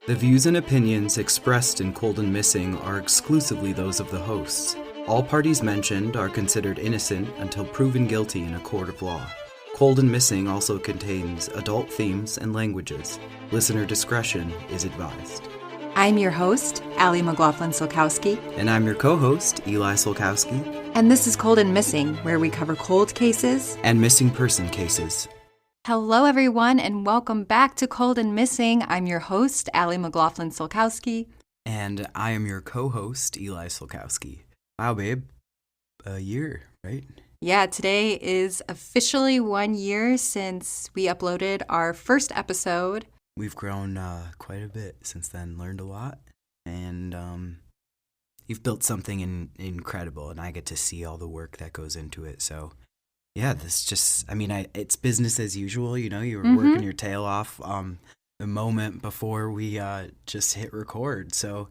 The views and opinions expressed in Cold and Missing are exclusively those of the hosts. All parties mentioned are considered innocent until proven guilty in a court of law. Cold and Missing also contains adult themes and languages. Listener discretion is advised. I'm your host, Ali Solkowski. And I'm your co-host, Eli Solkowski. And this is Cold and Missing, where we cover cold cases and missing person cases. Hello, everyone, and welcome back to Cold and Missing. I'm your host, Ali Solkowski. And I am your co-host, Eli Solkowski. Wow, babe. A year, right? Yeah, today is officially 1 year since we uploaded our first episode. We've grown quite a bit since then, learned a lot, and you've built something incredible, and I get to see all the work that goes into it, so... Yeah, it's business as usual, you know, you were working your tail off the moment before we just hit record. So,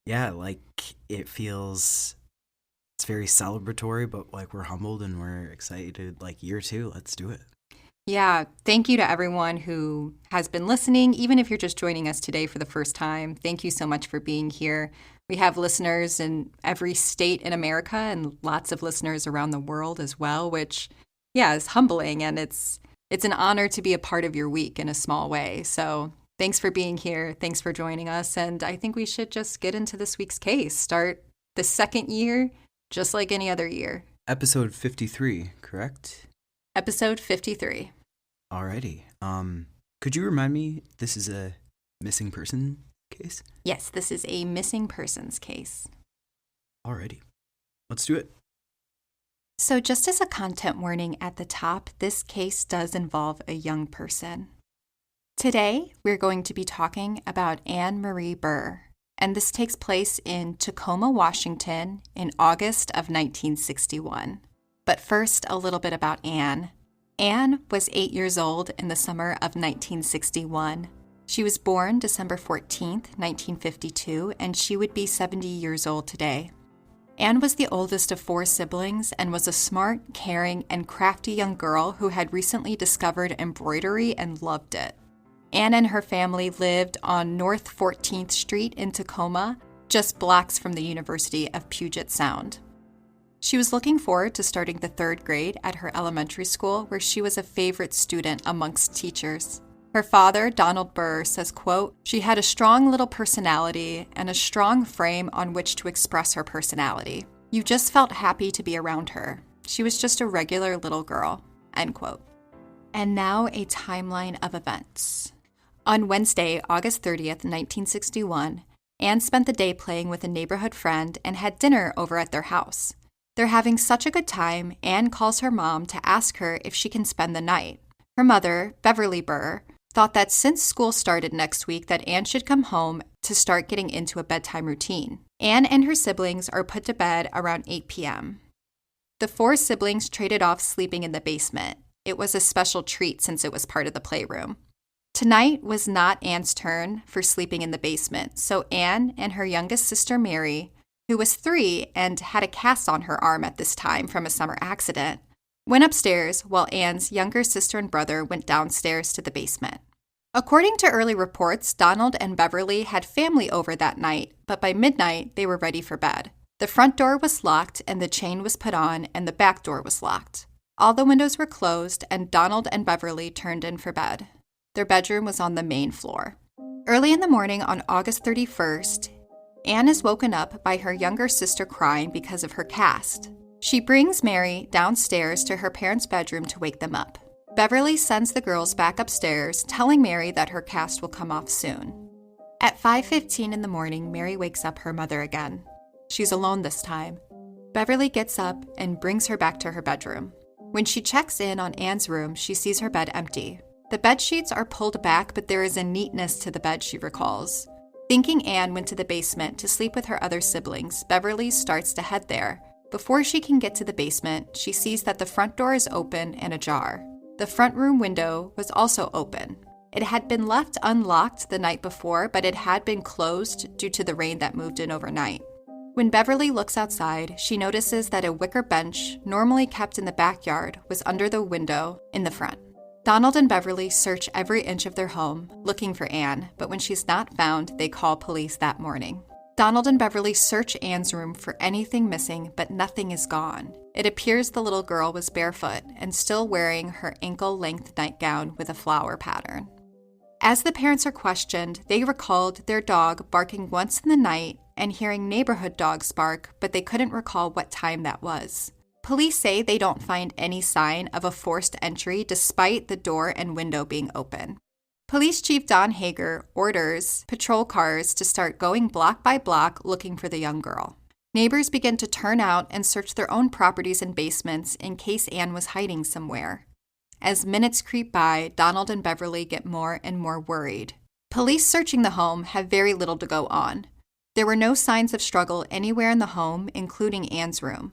yeah, it's very celebratory, but we're humbled and we're excited, year two, let's do it. Yeah, thank you to everyone who has been listening, even if you're just joining us today for the first time. Thank you so much for being here. We have listeners in every state in America and lots of listeners around the world as well, which, yeah, is humbling. And it's an honor to be a part of your week in a small way. So thanks for being here. Thanks for joining us. And I think we should just get into this week's case. Start the second year, just like any other year. Episode 53, correct? Episode 53. Alrighty. Could you remind me, this is a missing person case? Yes, this is a missing persons case. Alrighty. Let's do it. So just as a content warning at the top, this case does involve a young person. Today, we're going to be talking about Ann Marie Burr, and this takes place in Tacoma, Washington in August of 1961. But first, a little bit about Ann. Ann was 8 years old in the summer of 1961. She was born December 14th, 1952, and she would be 70 years old today. Ann was the oldest of 4 siblings and was a smart, caring, and crafty young girl who had recently discovered embroidery and loved it. Ann and her family lived on North 14th Street in Tacoma, just blocks from the University of Puget Sound. She was looking forward to starting the 3rd grade at her elementary school, where she was a favorite student amongst teachers. Her father, Donald Burr, says, quote, "She had a strong little personality and a strong frame on which to express her personality. You just felt happy to be around her. She was just a regular little girl," end quote. And now a timeline of events. On Wednesday, August 30th, 1961, Ann spent the day playing with a neighborhood friend and had dinner over at their house. They're having such a good time, Ann calls her mom to ask her if she can spend the night. Her mother, Beverly Burr, thought that since school started next week that Ann should come home to start getting into a bedtime routine. Ann and her siblings are put to bed around 8 p.m. The 4 siblings traded off sleeping in the basement. It was a special treat since it was part of the playroom. Tonight was not Ann's turn for sleeping in the basement, so Ann and her youngest sister Mary, who was 3 and had a cast on her arm at this time from a summer accident, went upstairs while Ann's younger sister and brother went downstairs to the basement. According to early reports, Donald and Beverly had family over that night, but by midnight, they were ready for bed. The front door was locked and the chain was put on and the back door was locked. All the windows were closed and Donald and Beverly turned in for bed. Their bedroom was on the main floor. Early in the morning on August 31st, Ann is woken up by her younger sister crying because of her cast. She brings Mary downstairs to her parents' bedroom to wake them up. Beverly sends the girls back upstairs, telling Mary that her cast will come off soon. At 5:15 in the morning, Mary wakes up her mother again. She's alone this time. Beverly gets up and brings her back to her bedroom. When she checks in on Ann's room, she sees her bed empty. The bed sheets are pulled back, but there is a neatness to the bed, she recalls. Thinking Ann went to the basement to sleep with her other siblings, Beverly starts to head there. Before she can get to the basement, she sees that the front door is open and ajar. The front room window was also open. It had been left unlocked the night before, but it had been closed due to the rain that moved in overnight. When Beverly looks outside, she notices that a wicker bench, normally kept in the backyard, was under the window in the front. Donald and Beverly search every inch of their home, looking for Ann, but when she's not found, they call police that morning. Donald and Beverly search Ann's room for anything missing, but nothing is gone. It appears the little girl was barefoot and still wearing her ankle-length nightgown with a flower pattern. As the parents are questioned, they recalled their dog barking once in the night and hearing neighborhood dogs bark, but they couldn't recall what time that was. Police say they don't find any sign of a forced entry despite the door and window being open. Police Chief Don Hager orders patrol cars to start going block by block looking for the young girl. Neighbors begin to turn out and search their own properties and basements in case Ann was hiding somewhere. As minutes creep by, Donald and Beverly get more and more worried. Police searching the home have very little to go on. There were no signs of struggle anywhere in the home, including Ann's room.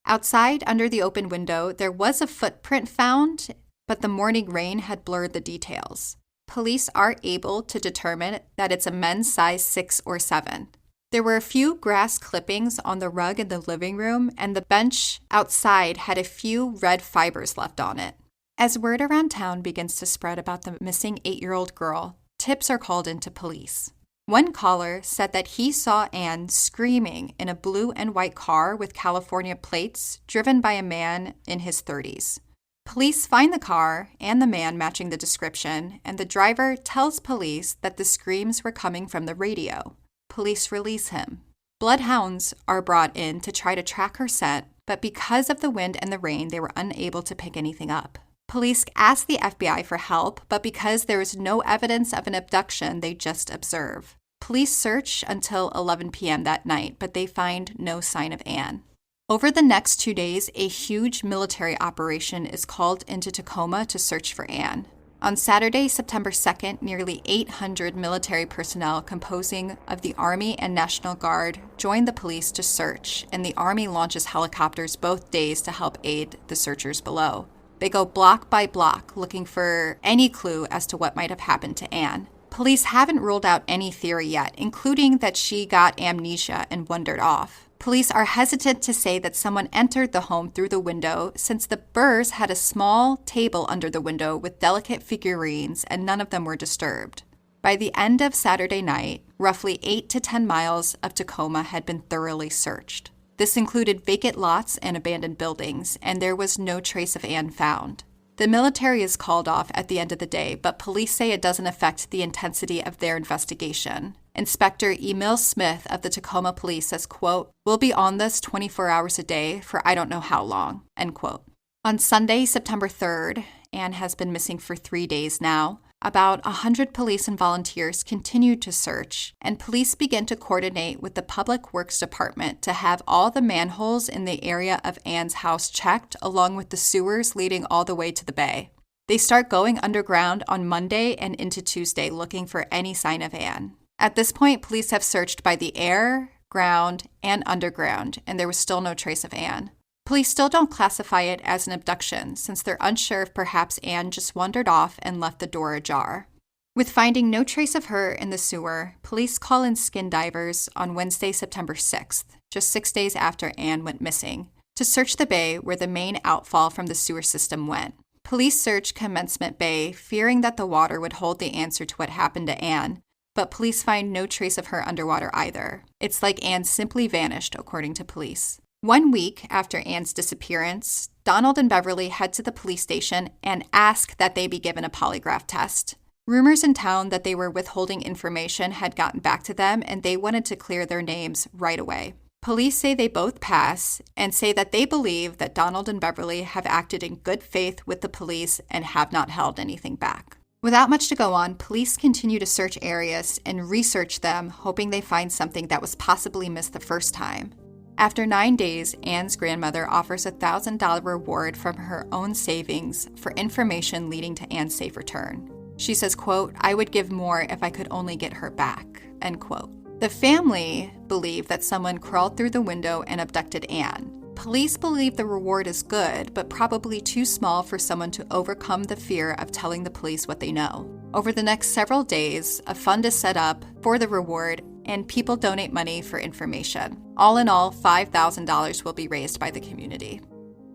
Outside, under the open window, there was a footprint found, but the morning rain had blurred the details. Police are able to determine that it's a men's size 6 or 7. There were a few grass clippings on the rug in the living room, and the bench outside had a few red fibers left on it. As word around town begins to spread about the missing 8-year-old girl, tips are called into police. One caller said that he saw Ann screaming in a blue and white car with California plates driven by a man in his 30s. Police find the car and the man matching the description, and the driver tells police that the screams were coming from the radio. Police release him. Bloodhounds are brought in to try to track her scent, but because of the wind and the rain, they were unable to pick anything up. Police ask the FBI for help, but because there is no evidence of an abduction, they just observe. Police search until 11 p.m. that night, but they find no sign of Ann. Over the next 2 days, a huge military operation is called into Tacoma to search for Ann. On Saturday, September 2nd, nearly 800 military personnel composing of the Army and National Guard join the police to search, and the Army launches helicopters both days to help aid the searchers below. They go block by block looking for any clue as to what might have happened to Ann. Police haven't ruled out any theory yet, including that she got amnesia and wandered off. Police are hesitant to say that someone entered the home through the window since the Burrs had a small table under the window with delicate figurines and none of them were disturbed. By the end of Saturday night, roughly 8 to 10 miles of Tacoma had been thoroughly searched. This included vacant lots and abandoned buildings, and there was no trace of Ann found. The military is called off at the end of the day, but police say it doesn't affect the intensity of their investigation. Inspector Emil Smith of the Tacoma Police says, quote, "We'll be on this 24 hours a day for I don't know how long," end quote. On Sunday, September 3rd, Ann has been missing for 3 days now. About 100 police and volunteers continued to search, and police began to coordinate with the Public Works Department to have all the manholes in the area of Ann's house checked, along with the sewers leading all the way to the bay. They start going underground on Monday and into Tuesday looking for any sign of Ann. At this point, police have searched by the air, ground, and underground, and there was still no trace of Ann. Police still don't classify it as an abduction, since they're unsure if perhaps Ann just wandered off and left the door ajar. With finding no trace of her in the sewer, police call in skin divers on Wednesday, September 6th, just 6 days after Ann went missing, to search the bay where the main outfall from the sewer system went. Police search Commencement Bay, fearing that the water would hold the answer to what happened to Ann, but police find no trace of her underwater either. It's like Ann simply vanished, according to police. 1 week after Ann's disappearance, Donald and Beverly head to the police station and ask that they be given a polygraph test. Rumors in town that they were withholding information had gotten back to them, and they wanted to clear their names right away. Police say they both pass and say that they believe that Donald and Beverly have acted in good faith with the police and have not held anything back. Without much to go on, police continue to search areas and research them, hoping they find something that was possibly missed the first time. After 9 days, Ann's grandmother offers a $1,000 reward from her own savings for information leading to Ann's safe return. She says, quote, "I would give more if I could only get her back," end quote. The family believe that someone crawled through the window and abducted Ann. Police believe the reward is good, but probably too small for someone to overcome the fear of telling the police what they know. Over the next several days, a fund is set up for the reward, and people donate money for information. All in all, $5,000 will be raised by the community.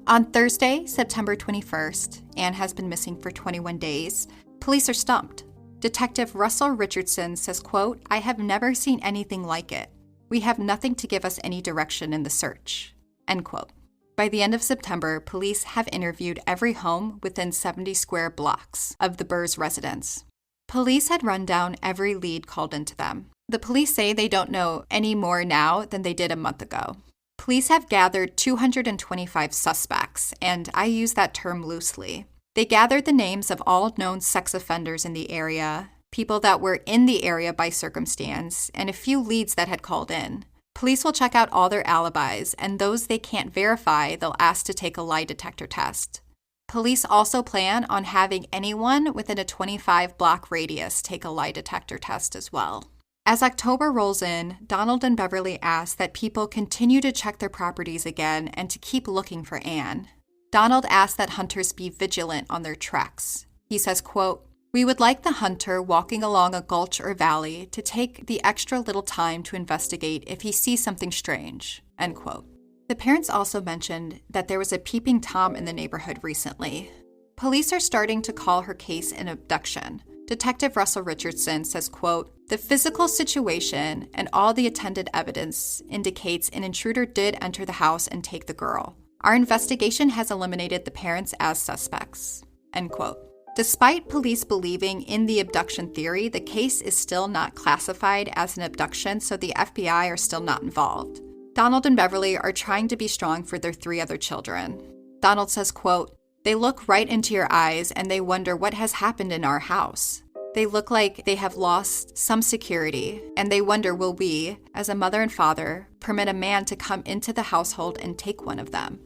On Thursday, September 21st, Ann has been missing for 21 days. Police are stumped. Detective Russell Richardson says, quote, "I have never seen anything like it. We have nothing to give us any direction in the search," end quote. By the end of September, police have interviewed every home within 70 square blocks of the Burrs' residence. Police had run down every lead called into them. The police say they don't know any more now than they did a month ago. Police have gathered 225 suspects, and I use that term loosely. They gathered the names of all known sex offenders in the area, people that were in the area by circumstance, and a few leads that had called in. Police will check out all their alibis, and those they can't verify, they'll ask to take a lie detector test. Police also plan on having anyone within a 25-block radius take a lie detector test as well. As October rolls in, Donald and Beverly ask that people continue to check their properties again and to keep looking for Ann. Donald asks that hunters be vigilant on their treks. He says, quote, "We would like the hunter walking along a gulch or valley to take the extra little time to investigate if he sees something strange," end quote. The parents also mentioned that there was a peeping Tom in the neighborhood recently. Police are starting to call her case an abduction. Detective Russell Richardson says, quote, "The physical situation and all the attendant evidence indicates an intruder did enter the house and take the girl. Our investigation has eliminated the parents as suspects," end quote. Despite police believing in the abduction theory, the case is still not classified as an abduction, so the FBI are still not involved. Donald and Beverly are trying to be strong for their 3 other children. Donald says, quote, "They look right into your eyes and they wonder what has happened in our house. They look like they have lost some security, and they wonder, will we, as a mother and father, permit a man to come into the household and take one of them,"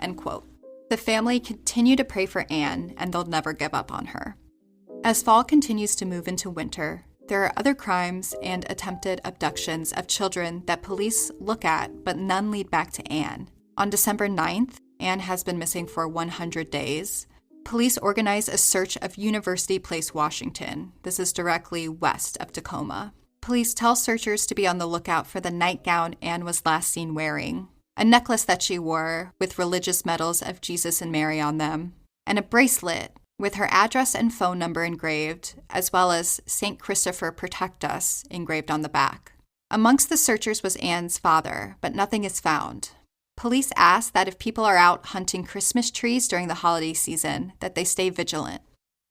end quote. The family continue to pray for Ann, and they'll never give up on her. As fall continues to move into winter, there are other crimes and attempted abductions of children that police look at, but none lead back to Ann. On December 9th, Ann has been missing for 100 days. Police organize a search of University Place, Washington. This is directly west of Tacoma. Police tell searchers to be on the lookout for the nightgown Ann was last seen wearing, a necklace that she wore with religious medals of Jesus and Mary on them, and a bracelet with her address and phone number engraved, as well as "St. Christopher Protect Us" engraved on the back. Amongst the searchers was Ann's father, but nothing is found. Police ask that if people are out hunting Christmas trees during the holiday season, that they stay vigilant.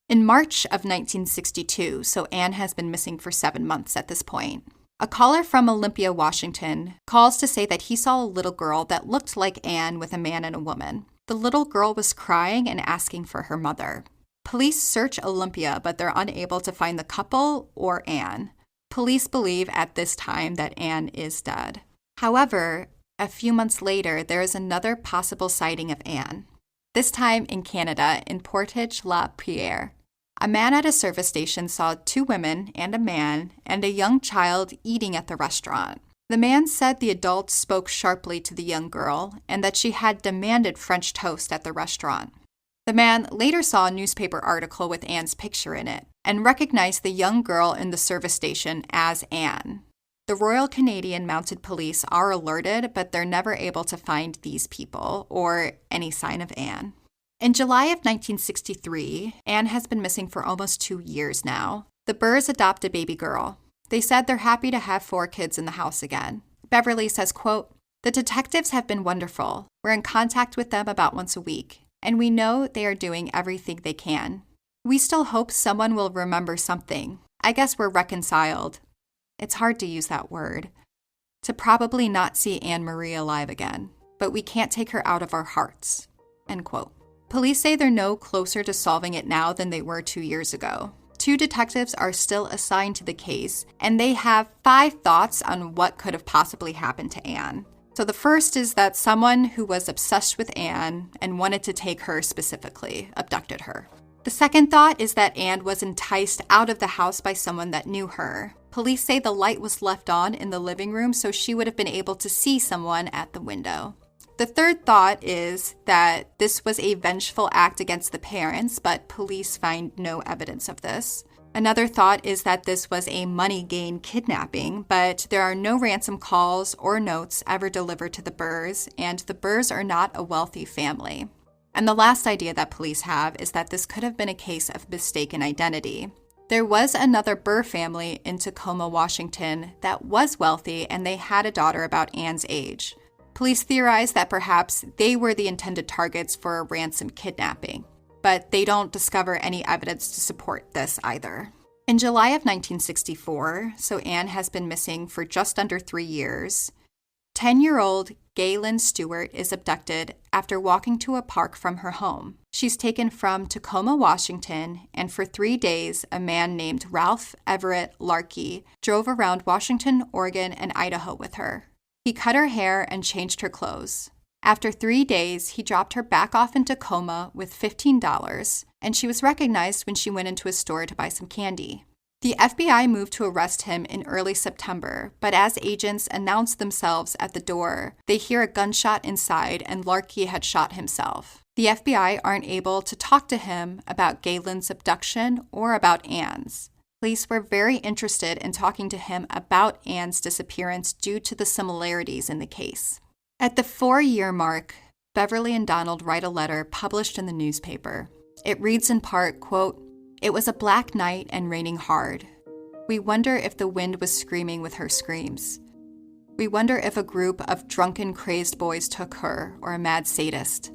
In March of 1962, so Ann has been missing for 7 months at this point, a caller from Olympia, Washington, calls to say that he saw a little girl that looked like Ann with a man and a woman. The little girl was crying and asking for her mother. Police search Olympia, but they're unable to find the couple or Ann. Police believe at this time that Ann is dead. However, a few months later, there is another possible sighting of Ann, this time in Canada, in Portage-la-Pierre. A man at a service station saw 2 women and a man and a young child eating at the restaurant. The man said the adult spoke sharply to the young girl and that she had demanded French toast at the restaurant. The man later saw a newspaper article with Ann's picture in it and recognized the young girl in the service station as Ann. The Royal Canadian Mounted Police are alerted, but they're never able to find these people or any sign of Ann. In July of 1963, Ann has been missing for almost 2 years now. The Burrs adopt a baby girl. They said they're happy to have 4 kids in the house again. Beverly says, quote, "The detectives have been wonderful. We're in contact with them about once a week, and we know they are doing everything they can. We still hope someone will remember something. I guess we're reconciled." It's hard to use that word. To probably not see Ann Marie alive again, but we can't take her out of our hearts, end quote. Police say they're no closer to solving it now than they were 2 years ago. 2 detectives are still assigned to the case, and they have 5 thoughts on what could have possibly happened to Ann. So the first is that someone who was obsessed with Ann and wanted to take her specifically abducted her. The second thought is that Ann was enticed out of the house by someone that knew her. Police say the light was left on in the living room, so she would have been able to see someone at the window. The third thought is that this was a vengeful act against the parents, but police find no evidence of this. Another thought is that this was a money gain kidnapping, but there are no ransom calls or notes ever delivered to the Burrs, and the Burrs are not a wealthy family. And the last idea that police have is that this could have been a case of mistaken identity. There was another Burr family in Tacoma, Washington that was wealthy, and they had a daughter about Ann's age. Police theorize that perhaps they were the intended targets for a ransom kidnapping, but they don't discover any evidence to support this either. In July of 1964, so Ann has been missing for just under 3 years, 10-year-old Galen Stewart is abducted after walking to a park from her home. She's taken from Tacoma, Washington, and for 3 days, a man named Ralph Everett Larkey drove around Washington, Oregon, and Idaho with her. He cut her hair and changed her clothes. After 3 days, he dropped her back off in Tacoma with $15, and she was recognized when she went into a store to buy some candy. The FBI moved to arrest him in early September, but as agents announced themselves at the door, they hear a gunshot inside and Larkey had shot himself. The FBI aren't able to talk to him about Galen's abduction or about Ann's. Police were very interested in talking to him about Ann's disappearance due to the similarities in the case. At the 4-year mark, Beverly and Donald write a letter published in the newspaper. It reads in part, quote, "It was a black night and raining hard. We wonder if the wind was screaming with her screams. We wonder if a group of drunken, crazed boys took her or a mad sadist.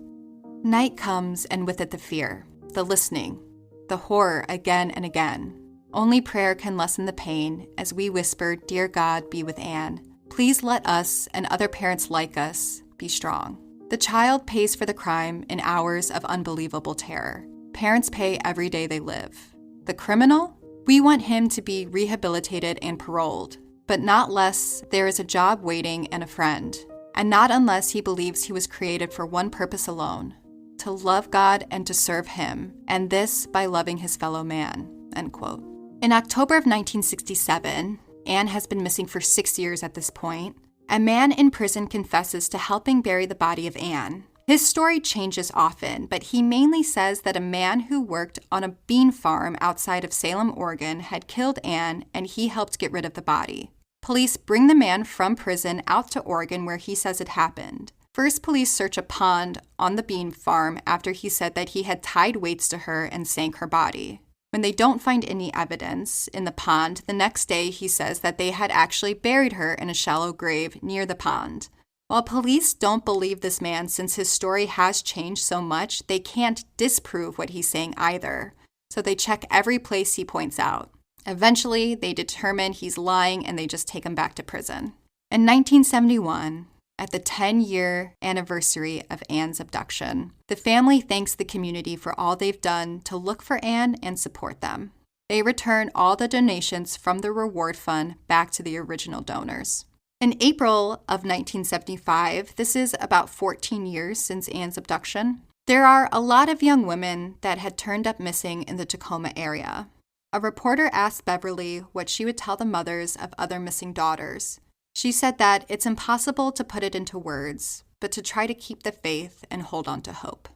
Night comes and with it the fear, the listening, the horror again and again. Only prayer can lessen the pain as we whisper, 'Dear God, be with Ann. Please let us and other parents like us be strong.' The child pays for the crime in hours of unbelievable terror. Parents pay every day they live. The criminal? We want him to be rehabilitated and paroled, but not less there is a job waiting and a friend, and not unless he believes he was created for one purpose alone, to love God and to serve him, and this by loving his fellow man." End quote. In October of 1967, Ann has been missing for 6 years at this point. A man in prison confesses to helping bury the body of Ann. His story changes often, but he mainly says that a man who worked on a bean farm outside of Salem, Oregon, had killed Ann, and he helped get rid of the body. Police bring the man from prison out to Oregon where he says it happened. First, police search a pond on the bean farm after he said that he had tied weights to her and sank her body. When they don't find any evidence in the pond, the next day he says that they had actually buried her in a shallow grave near the pond. While police don't believe this man since his story has changed so much, they can't disprove what he's saying either. So they check every place he points out. Eventually, they determine he's lying and they just take him back to prison. In 1971, at the 10-year anniversary of Ann's abduction, the family thanks the community for all they've done to look for Ann and support them. They return all the donations from the reward fund back to the original donors. In April of 1975, this is about 14 years since Ann's abduction, there are a lot of young women that had turned up missing in the Tacoma area. A reporter asked Beverly what she would tell the mothers of other missing daughters. She said that it's impossible to put it into words, but to try to keep the faith and hold on to hope.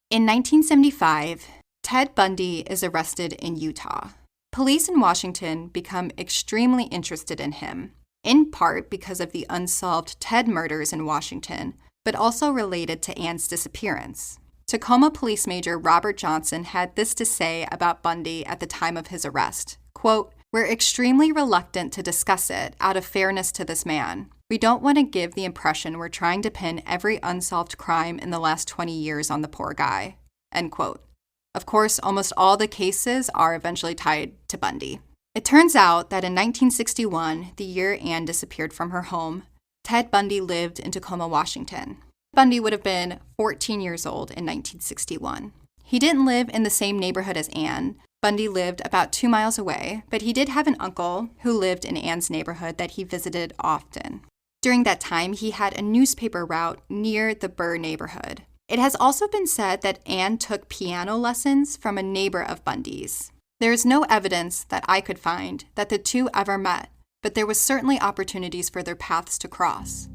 In 1975, Ted Bundy is arrested in Utah. Police in Washington become extremely interested in him, in part because of the unsolved Ted murders in Washington, but also related to Ann's disappearance. Tacoma Police Major Robert Johnson had this to say about Bundy at the time of his arrest, quote, "We're extremely reluctant to discuss it out of fairness to this man. We don't want to give the impression we're trying to pin every unsolved crime in the last 20 years on the poor guy." End quote. Of course, almost all the cases are eventually tied to Bundy. It turns out that in 1961, the year Ann disappeared from her home, Ted Bundy lived in Tacoma, Washington. Bundy would have been 14 years old in 1961. He didn't live in the same neighborhood as Ann. Bundy lived about 2 miles away, but he did have an uncle who lived in Ann's neighborhood that he visited often. During that time, he had a newspaper route near the Burr neighborhood. It has also been said that Ann took piano lessons from a neighbor of Bundy's. There is no evidence that I could find that the two ever met, but there was certainly opportunities for their paths to cross.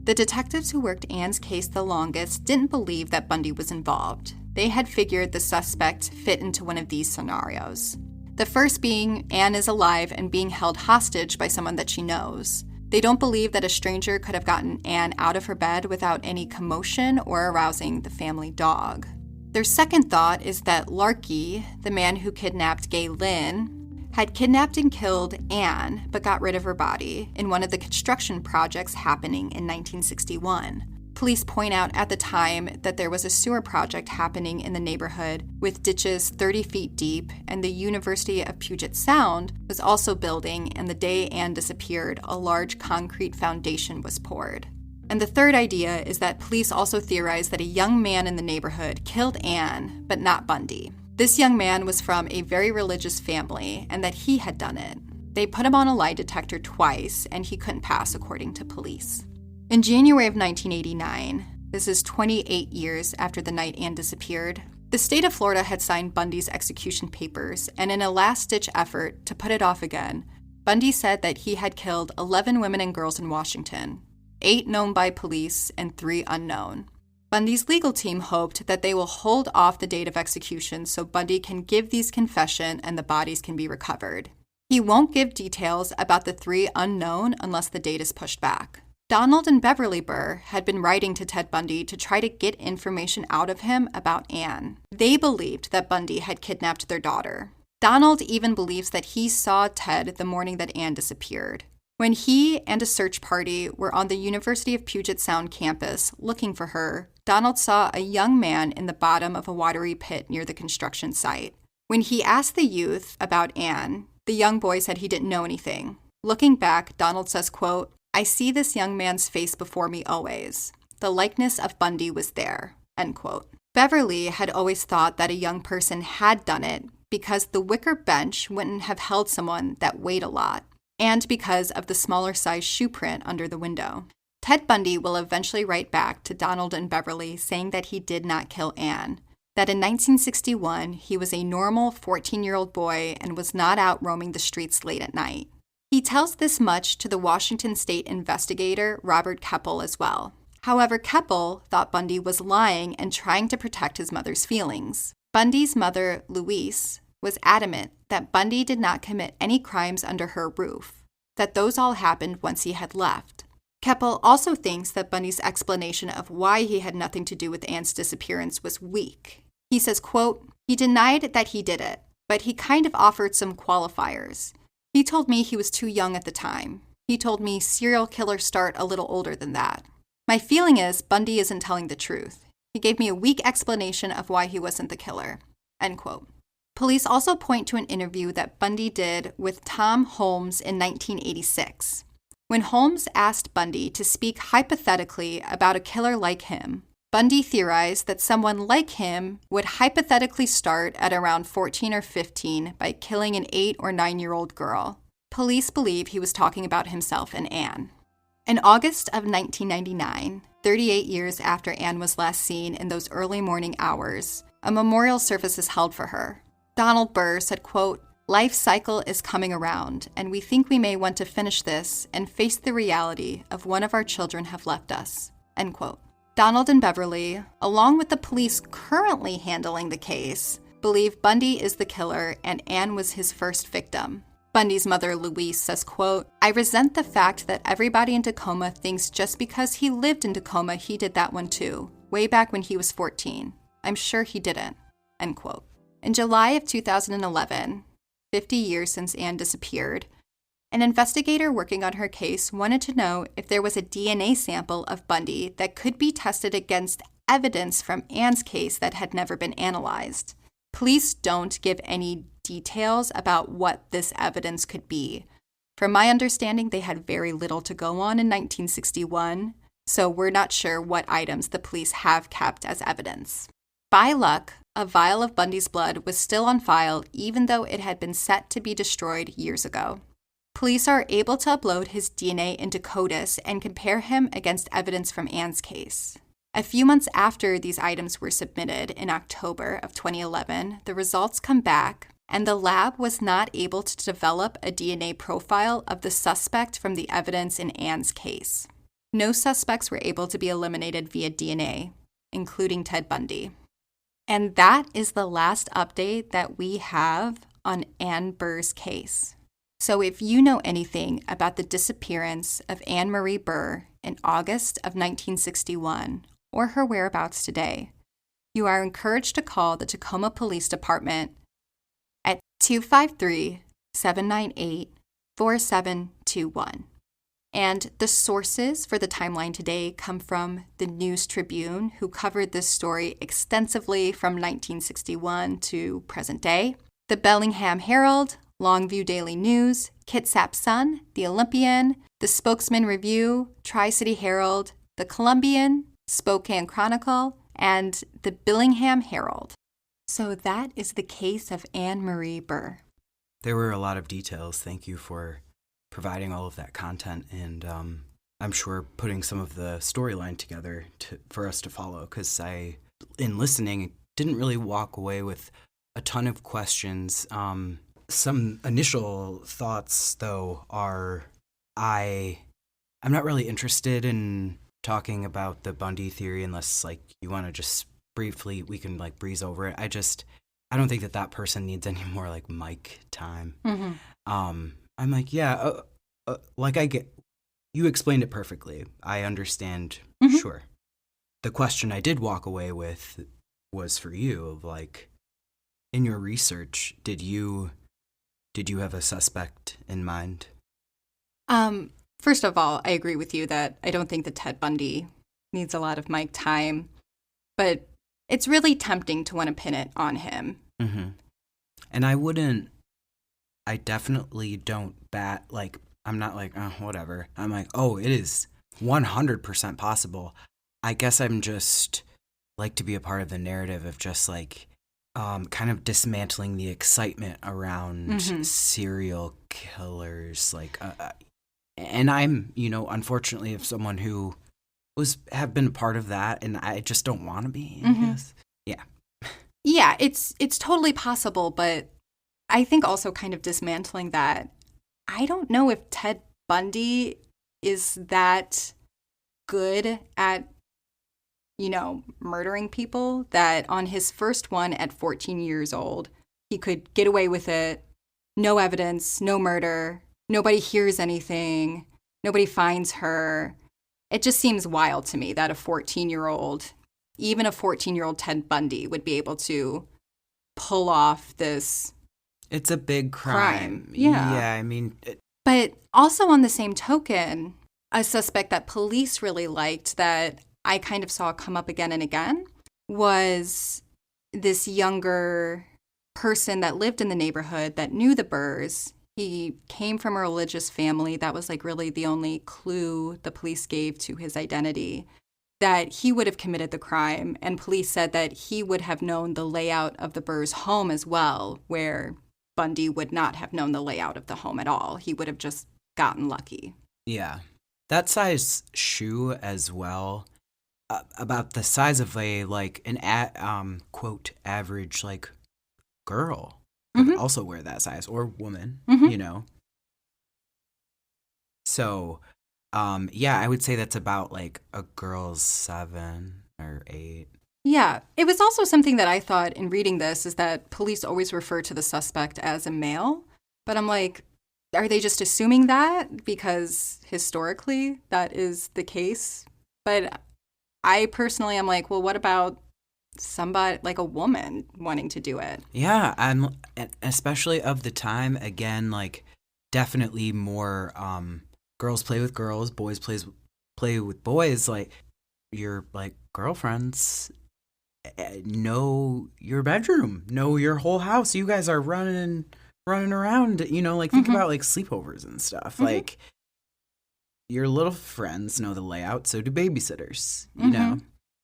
The detectives who worked Ann's case the longest didn't believe that Bundy was involved. They had figured the suspect fit into one of these scenarios. The first being Ann is alive and being held hostage by someone that she knows. They don't believe that a stranger could have gotten Ann out of her bed without any commotion or arousing the family dog. Their second thought is that Larky, the man who kidnapped Gay Lynn, had kidnapped and killed Ann but got rid of her body in one of the construction projects happening in 1961. Police point out at the time that there was a sewer project happening in the neighborhood with ditches 30 feet deep, and the University of Puget Sound was also building, and the day Ann disappeared, a large concrete foundation was poured. And the third idea is that police also theorize that a young man in the neighborhood killed Ann, but not Bundy. This young man was from a very religious family, and that he had done it. They put him on a lie detector twice, and he couldn't pass, according to police. In January of 1989, this is 28 years after the night Ann disappeared, the state of Florida had signed Bundy's execution papers, and in a last-ditch effort to put it off again, Bundy said that he had killed 11 women and girls in Washington, 8 known by police and 3 unknown. Bundy's legal team hoped that they will hold off the date of execution so Bundy can give these confessions and the bodies can be recovered. He won't give details about the 3 unknown unless the date is pushed back. Donald and Beverly Burr had been writing to Ted Bundy to try to get information out of him about Ann. They believed that Bundy had kidnapped their daughter. Donald even believes that he saw Ted the morning that Ann disappeared. When he and a search party were on the University of Puget Sound campus looking for her, Donald saw a young man in the bottom of a watery pit near the construction site. When he asked the youth about Ann, the young boy said he didn't know anything. Looking back, Donald says, quote, "I see this young man's face before me always. The likeness of Bundy was there," end quote. Beverly had always thought that a young person had done it because the wicker bench wouldn't have held someone that weighed a lot, and because of the smaller size shoe print under the window. Ted Bundy will eventually write back to Donald and Beverly saying that he did not kill Ann, that in 1961 he was a normal 14-year-old boy and was not out roaming the streets late at night. He tells this much to the Washington state investigator Robert Keppel as well. However, Keppel thought Bundy was lying and trying to protect his mother's feelings. Bundy's mother, Louise, was adamant that Bundy did not commit any crimes under her roof, that those all happened once he had left. Keppel also thinks that Bundy's explanation of why he had nothing to do with Ann's disappearance was weak. He says, quote, "He denied that he did it, but he kind of offered some qualifiers. He told me he was too young at the time. He told me serial killers start a little older than that. My feeling is Bundy isn't telling the truth. He gave me a weak explanation of why he wasn't the killer," end quote. Police also point to an interview that Bundy did with Tom Holmes in 1986. When Holmes asked Bundy to speak hypothetically about a killer like him, Bundy theorized that someone like him would hypothetically start at around 14 or 15 by killing an 8 or 9-year-old girl. Police believe he was talking about himself and Ann. In August of 1999, 38 years after Ann was last seen in those early morning hours, a memorial service is held for her. Donald Burr said, quote, "Life cycle is coming around, and we think we may want to finish this and face the reality of one of our children have left us," end quote. Donald and Beverly, along with the police currently handling the case, believe Bundy is the killer and Ann was his first victim. Bundy's mother, Louise, says, quote, "I resent the fact that everybody in Tacoma thinks just because he lived in Tacoma, he did that one too, way back when he was 14. I'm sure he didn't," end quote. In July of 2011, 50 years since Ann disappeared, an investigator working on her case wanted to know if there was a DNA sample of Bundy that could be tested against evidence from Ann's case that had never been analyzed. Police don't give any details about what this evidence could be. From my understanding, they had very little to go on in 1961, so we're not sure what items the police have kept as evidence. By luck, a vial of Bundy's blood was still on file even though it had been set to be destroyed years ago. Police are able to upload his DNA into CODIS and compare him against evidence from Ann's case. A few months after these items were submitted in October of 2011, the results come back, and the lab was not able to develop a DNA profile of the suspect from the evidence in Ann's case. No suspects were able to be eliminated via DNA, including Ted Bundy. And that is the last update that we have on Ann Burr's case. So if you know anything about the disappearance of Ann Marie Burr in August of 1961 or her whereabouts today, you are encouraged to call the Tacoma Police Department at 253-798-4721. And the sources for the timeline today come from the News Tribune, who covered this story extensively from 1961 to present day, the Bellingham Herald, Longview Daily News, Kitsap Sun, the Olympian, the Spokesman Review, Tri-City Herald, the Columbian, Spokane Chronicle, and the Bellingham Herald. So that is the case of Ann Marie Burr. There were a lot of details. Thank you for providing all of that content, and I'm sure putting some of the storyline together for us to follow, because in listening, didn't really walk away with a ton of questions. Some initial thoughts, though, are I'm not really interested in talking about the Bundy theory unless, like, you want to just briefly, we can, like, breeze over it. I don't think that person needs any more, like, mic time. Mm-hmm. I'm like, yeah, like you explained it perfectly. I understand, Mm-hmm. Sure. The question I did walk away with was for you, of like, in your research, did you have a suspect in mind? First of all, I agree with you that I don't think that Ted Bundy needs a lot of mic time, but it's really tempting to want to pin it on him. Mm-hmm. And I definitely don't I'm not like, oh, whatever. I'm like, oh, it is 100% possible. I guess I'm just like to be a part of the narrative of just like kind of dismantling the excitement around serial killers. Like, and I'm, unfortunately, of someone who have been a part of that, and I just don't want to be, I guess. Yeah. Yeah, it's totally possible, but I think also kind of dismantling that, I don't know if Ted Bundy is that good at, murdering people, that on his first one at 14 years old, he could get away with it, no evidence, no murder, nobody hears anything, nobody finds her. It just seems wild to me that even a 14-year-old Ted Bundy would be able to pull off this. It's a big crime. Yeah. Yeah, I mean. But also on the same token, a suspect that police really liked that I kind of saw come up again and again was this younger person that lived in the neighborhood that knew the Burrs. He came from a religious family. That was like really the only clue the police gave to his identity, that he would have committed the crime. And police said that he would have known the layout of the Burrs' home as well, where Bundy would not have known the layout of the home at all. He would have just gotten lucky. Yeah. That size shoe as well, about the size of quote, average, like, girl could also wear that size, or woman, So, yeah, I would say that's about, like, a girl's 7 or 8. Yeah, it was also something that I thought in reading this is that police always refer to the suspect as a male. But I'm like, are they just assuming that because historically that is the case? But I personally am like, well, what about somebody, like a woman wanting to do it? Yeah, and especially of the time, again, like, definitely more girls play with girls, boys play with boys. Like, your, like, girlfriends know your bedroom, know your whole house. You guys are running around, like, think about, like, sleepovers and stuff. Like, your little friends know the layout, so do babysitters,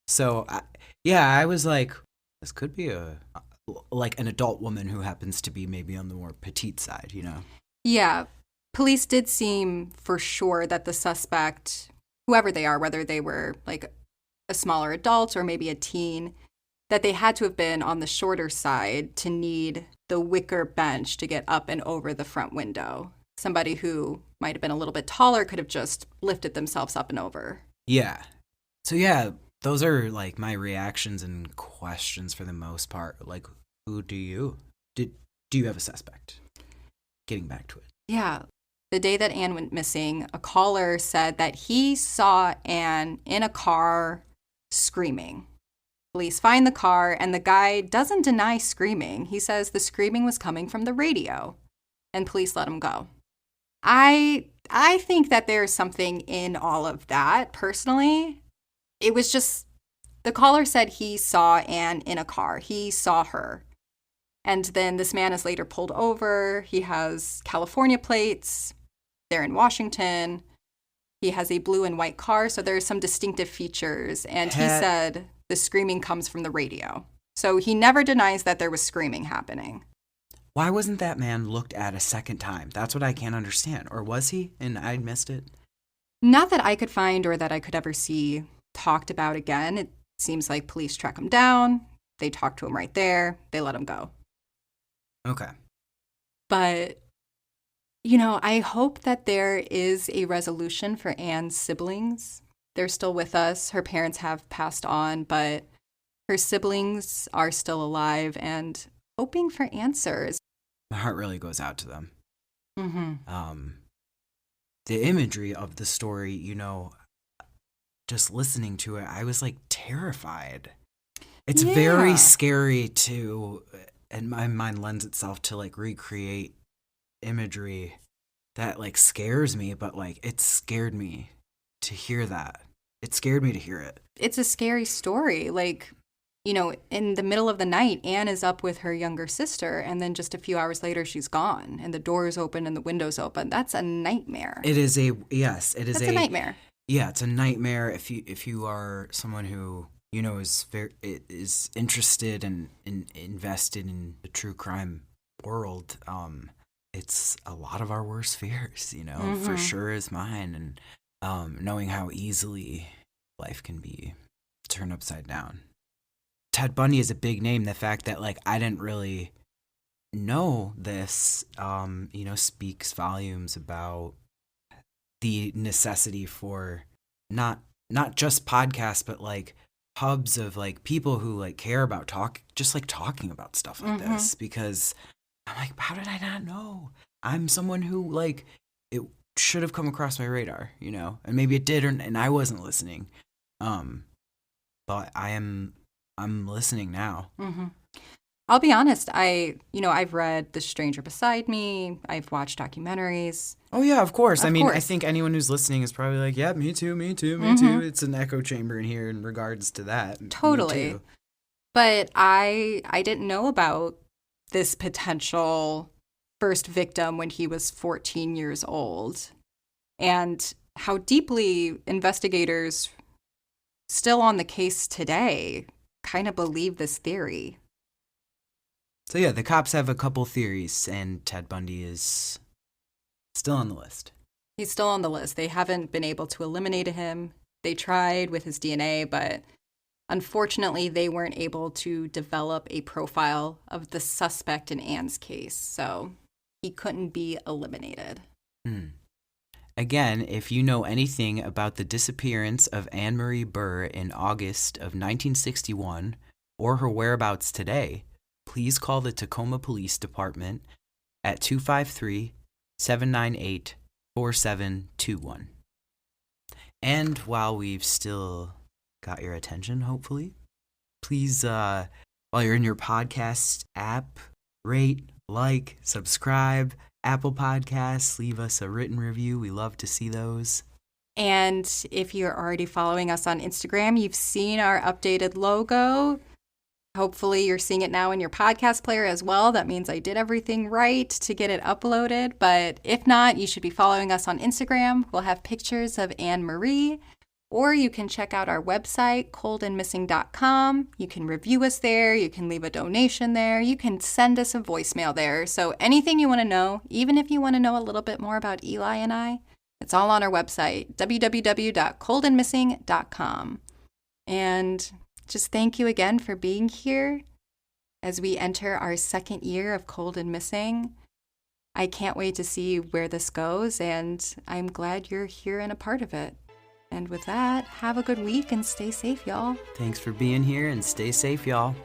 So, I was like, this could be like an adult woman who happens to be maybe on the more petite side, Yeah. Police did seem for sure that the suspect, whoever they are, whether they were like a smaller adult or maybe a teen, that they had to have been on the shorter side to need the wicker bench to get up and over the front window. Somebody who might have been a little bit taller could have just lifted themselves up and over. Yeah. So, yeah, those are, like, my reactions and questions for the most part. Like, who do you? do you have a suspect? Getting back to it. Yeah. The day that Ann went missing, a caller said that he saw Ann in a car screaming. Police find the car, and the guy doesn't deny screaming. He says the screaming was coming from the radio, and police let him go. I think that there's something in all of that, personally. It was just, the caller said he saw Ann in a car. He saw her. And then this man is later pulled over. He has California plates. They're in Washington. He has a blue and white car, so there's some distinctive features. And he said the screaming comes from the radio. So he never denies that there was screaming happening. Why wasn't that man looked at a second time? That's what I can't understand. Or was he, and I missed it? Not that I could find or that I could ever see talked about again. It seems like police track him down. They talk to him right there. They let him go. Okay. But, you know, I hope that there is a resolution for Ann's siblings. They're still with us. Her parents have passed on, but her siblings are still alive and hoping for answers. My heart really goes out to them. Mm-hmm. The imagery of the story, you know, just listening to it, I was like terrified. It's very scary to, and my mind lends itself to like recreate imagery that like scares me, but like it scared me to hear that. It scared me to hear it. It's a scary story. Like, you know, in the middle of the night, Ann is up with her younger sister, and then just a few hours later, she's gone, and the doors open and the windows open. That's a nightmare. It is a, yes, it is That's a nightmare. Yeah, it's a nightmare if you are someone who, you know, is interested and invested in the true crime world. It's a lot of our worst fears, you know, for sure is mine. And knowing how easily life can be turned upside down. Ted Bundy is a big name. The fact that like I didn't really know this, you know, speaks volumes about the necessity for not just podcasts, but like hubs of like people who like care about talking about stuff like this. Because I'm like, how did I not know? I'm someone who like it should have come across my radar, you know, and maybe it did, and I wasn't listening. But I'm listening now. I'll be honest. I've read The Stranger Beside Me. I've watched documentaries. Oh yeah, of course. I think anyone who's listening is probably like, yeah, me too. It's an echo chamber in here in regards to that. Totally. But I didn't know about this potential first victim when he was 14 years old, and how deeply investigators still on the case today kind of believe this theory. So yeah, the cops have a couple theories, and Ted Bundy is still on the list. He's still on the list. They haven't been able to eliminate him. They tried with his DNA, but unfortunately, they weren't able to develop a profile of the suspect in Ann's case, so he couldn't be eliminated. Again, if you know anything about the disappearance of Ann Marie Burr in August of 1961 or her whereabouts today, please call the Tacoma Police Department at 253-798-4721. And while we've still got your attention, hopefully, please, while you're in your podcast app, rate, like, subscribe, Apple Podcasts, leave us a written review. We love to see those. And if you're already following us on Instagram, you've seen our updated logo. Hopefully you're seeing it now in your podcast player as well. That means I did everything right to get it uploaded. But if not, you should be following us on Instagram. We'll have pictures of Ann Marie. Or you can check out our website, coldandmissing.com. You can review us there. You can leave a donation there. You can send us a voicemail there. So anything you want to know, even if you want to know a little bit more about Eli and I, it's all on our website, www.coldandmissing.com. And just thank you again for being here as we enter our second year of Cold and Missing. I can't wait to see where this goes, and I'm glad you're here and a part of it. And with that, have a good week and stay safe, y'all. Thanks for being here and stay safe, y'all.